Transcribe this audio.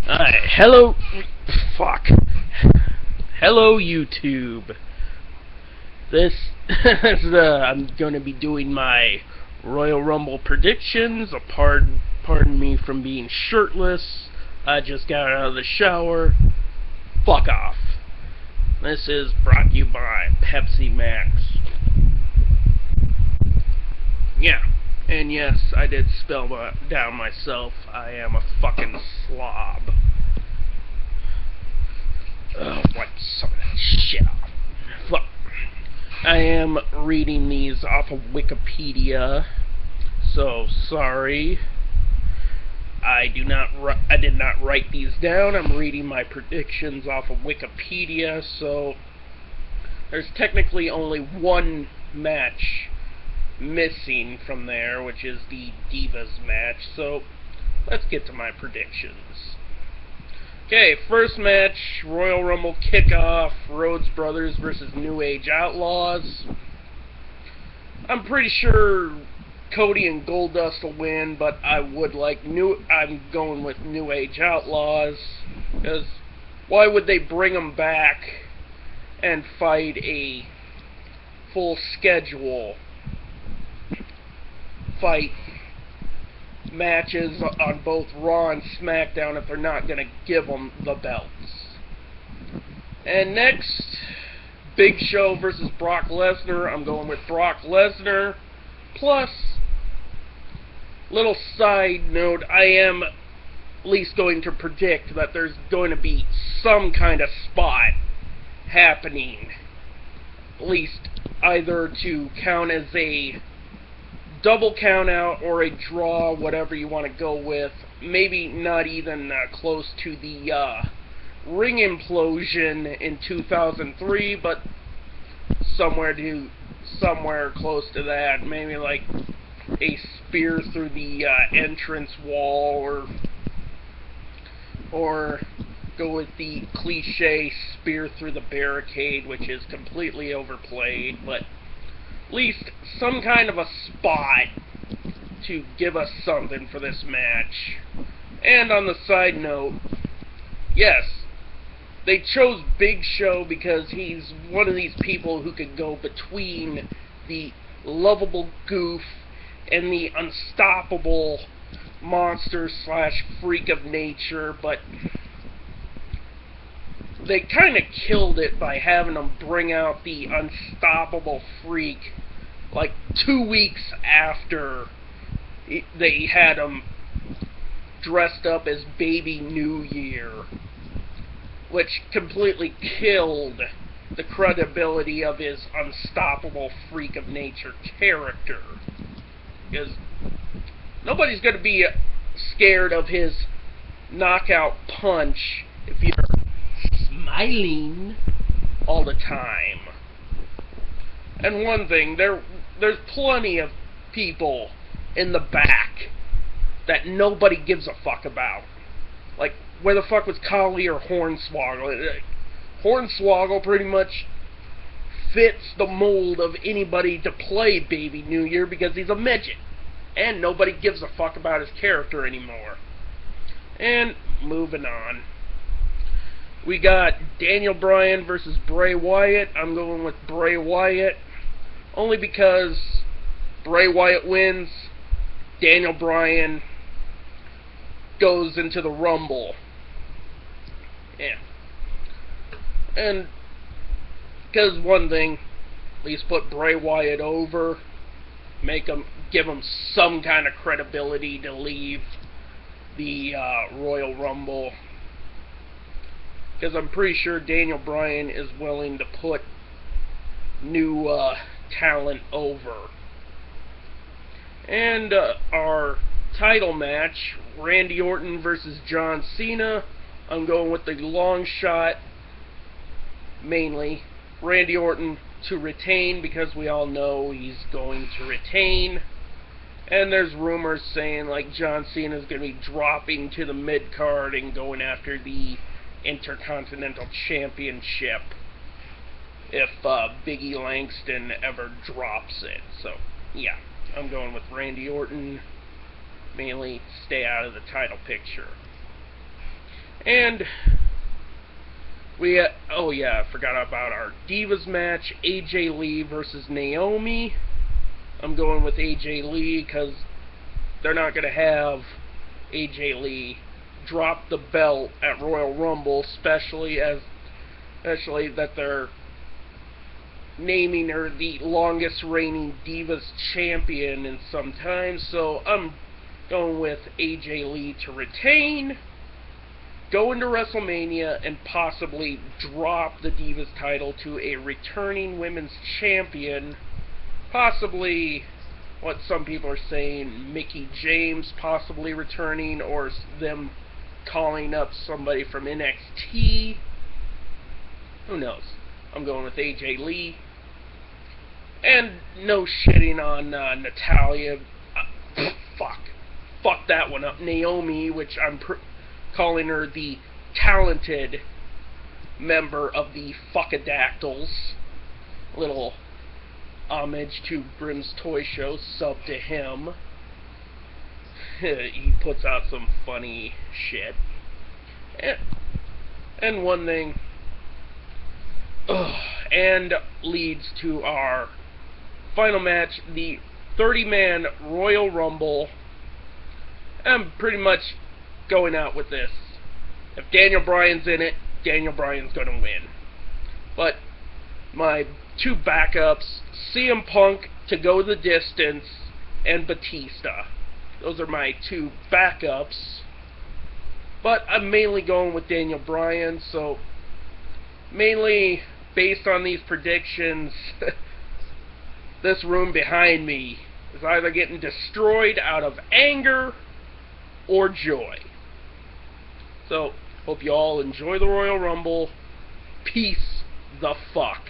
Hello. Fuck. Hello, YouTube. This I'm gonna be doing my Royal Rumble predictions. Pardon me from being shirtless. I just got out of the shower. Fuck off. This is brought to you by Pepsi Max. Yeah. And yes, I did spell down myself. I am a fucking slob. Wipe some of that shit off. Fuck. I am reading these off of Wikipedia, so sorry. I did not write these down. I'm reading my predictions off of Wikipedia, so there's technically only one match missing from there, which is the Divas match. So let's get to my predictions. Okay, first match, Royal Rumble kickoff, Rhodes Brothers versus New Age Outlaws. I'm pretty sure Cody and Goldust will win, but I'm going with New Age Outlaws, because why would they bring them back and fight a full schedule fight matches on both Raw and SmackDown if they're not going to give them the belts? And next, Big Show versus Brock Lesnar. I'm going with Brock Lesnar. Plus, little side note, I am at least going to predict that there's going to be some kind of spot happening, at least either to count as a double count out or a draw, whatever you want to go with. Maybe not even close to the ring implosion in 2003, but somewhere close to that. Maybe like a spear through the entrance wall, or go with the cliche spear through the barricade, which is completely overplayed, but at least some kind of a spot to give us something for this match. And on the side note, yes, they chose Big Show because he's one of these people who could go between the lovable goof and the unstoppable monster / freak of nature, but they kind of killed it by having him bring out the unstoppable freak like 2 weeks after they had him dressed up as Baby New Year, which completely killed the credibility of his unstoppable freak of nature character, because nobody's going to be scared of his knockout punch if you're smiling all the time. And one thing, there's plenty of people in the back that nobody gives a fuck about. Like, where the fuck was Khali or Hornswoggle? Hornswoggle pretty much fits the mold of anybody to play Baby New Year because he's a midget, and nobody gives a fuck about his character anymore. And moving on, we got Daniel Bryan versus Bray Wyatt. I'm going with Bray Wyatt, only because Bray Wyatt wins, Daniel Bryan goes into the Rumble. Yeah. And because one thing, at least put Bray Wyatt over, give him some kind of credibility to leave the Royal Rumble. Because I'm pretty sure Daniel Bryan is willing to put new talent over. And our title match, Randy Orton versus John Cena. I'm going with the long shot, mainly Randy Orton to retain, because we all know he's going to retain. And there's rumors saying like John Cena is going to be dropping to the mid-card and going after the Intercontinental Championship if Biggie Langston ever drops it. So, yeah, I'm going with Randy Orton, mainly stay out of the title picture. And oh yeah, I forgot about our Divas match, AJ Lee versus Naomi. I'm going with AJ Lee because they're not going to have AJ Lee drop the belt at Royal Rumble, especially that they're naming her the longest reigning Divas champion in some time. So I'm going with AJ Lee to retain, go into WrestleMania, and possibly drop the Divas title to a returning women's champion. Possibly what some people are saying, Mickie James possibly returning, or them calling up somebody from NXT. Who knows? I'm going with AJ Lee. And no shitting on Natalya. Fuck that one up. Naomi, which I'm calling her the talented member of the Fuckadactyls. Little homage to Grimm's Toy Show, sub to him. He puts out some funny shit. And one thing, and leads to our final match, the 30-man Royal Rumble. I'm pretty much going out with this. If Daniel Bryan's in it, Daniel Bryan's going to win. But my two backups, CM Punk to go the distance, and Batista. Those are my two backups. But I'm mainly going with Daniel Bryan, so mainly based on these predictions, this room behind me is either getting destroyed out of anger or joy. So, hope you all enjoy the Royal Rumble. Peace the fuck.